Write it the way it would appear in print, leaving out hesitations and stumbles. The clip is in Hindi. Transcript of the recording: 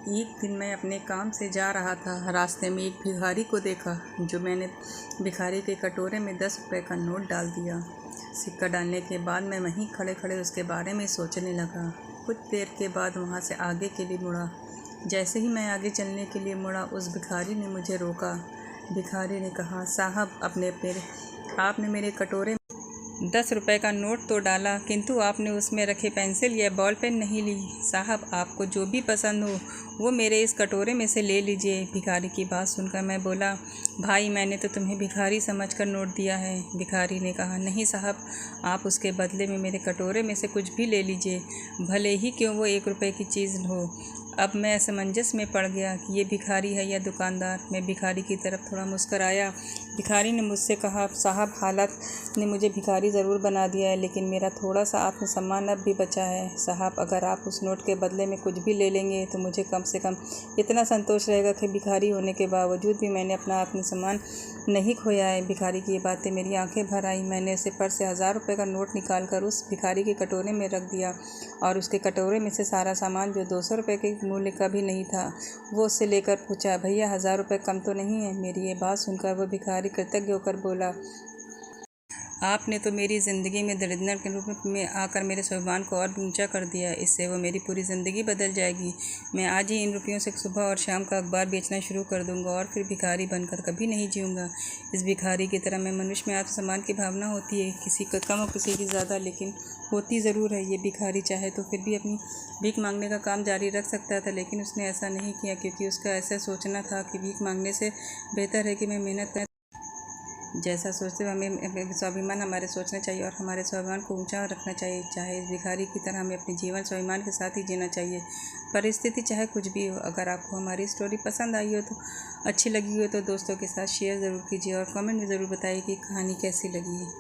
एक दिन मैं अपने काम से जा रहा था। रास्ते में एक भिखारी को देखा जो मैंने भिखारी के कटोरे में 10 रुपये का नोट डाल दिया। सिक्का डालने के बाद मैं वहीं खड़े खड़े उसके बारे में सोचने लगा। कुछ देर के बाद वहाँ से आगे के लिए मुड़ा। जैसे ही मैं आगे चलने के लिए मुड़ा, उस भिखारी ने मुझे रोका। भिखारी ने कहा, साहब आपने मेरे कटोरे में 10 रुपये का नोट तो डाला, किंतु आपने उसमें रखे पेंसिल या बॉल पेन नहीं ली। साहब, आपको जो भी पसंद हो वो मेरे इस कटोरे में से ले लीजिए। भिखारी की बात सुनकर मैं बोला, भाई, मैंने तो तुम्हें भिखारी समझकर नोट दिया है। भिखारी ने कहा, नहीं साहब, आप उसके बदले में मेरे कटोरे में से कुछ भी ले लीजिए, भले ही क्यों वो 1 रुपये की चीज़ हो। अब मैं असमंजस में पड़ गया कि ये भिखारी है या दुकानदार। मैं भिखारी की तरफ थोड़ा मुस्कराया। भिखारी ने मुझसे कहा, साहब, हालत ने मुझे भिखारी ज़रूर बना दिया है, लेकिन मेरा थोड़ा सा आत्मसम्मान अब भी बचा है। साहब, अगर आप उस नोट के बदले में कुछ भी ले लेंगे तो मुझे कम से कम इतना संतोष रहेगा कि भिखारी होने के बावजूद भी मैंने अपना आत्मसम्मान नहीं खोया है। भिखारी की ये बातें मेरी आंखें भर आई। मैंने उसे पर्स से 1000 रुपये का नोट निकाल कर उस भिखारी के कटोरे में रख दिया और उसके कटोरे में से सारा सामान, जो 200 रुपये के मूल्य का भी नहीं था, वो उससे लेकर पूछा, भैया, 1000 रुपये कम तो नहीं है? मेरी ये बात सुनकर वह भिखारी कृतज्ञ होकर बोला, आपने तो मेरी ज़िंदगी में दरिद्र के रूप में आकर मेरे स्वाभिमान को और भी ऊंचा कर दिया। इससे वो मेरी पूरी ज़िंदगी बदल जाएगी। मैं आज ही इन रुपयों से सुबह और शाम का अखबार बेचना शुरू कर दूंगा और फिर भिखारी बनकर कभी नहीं जीऊँगा। इस भिखारी की तरह मैं मनुष्य में आत्मसम्मान की भावना होती है, किसी का कम और किसी की ज़्यादा, लेकिन होती ज़रूर है। ये भिखारी चाहे तो फिर भी अपनी भीख मांगने का काम जारी रख सकता था, लेकिन उसने ऐसा नहीं किया, क्योंकि उसका ऐसा सोचना था कि भीख मांगने से बेहतर है कि मैं मेहनत करें। जैसा सोचते हुए हमें स्वाभिमान हमारे सोचना चाहिए और हमारे स्वाभिमान को ऊंचा रखना चाहिए। चाहे इस भिखारी की तरह हमें अपनी जीवन स्वाभिमान के साथ ही जीना चाहिए। परिस्थिति चाहे कुछ भी हो। अगर आपको हमारी स्टोरी पसंद आई हो, तो अच्छी लगी हो, तो दोस्तों के साथ शेयर ज़रूर कीजिए और कमेंट में ज़रूर बताइए कि कहानी कैसी लगी है।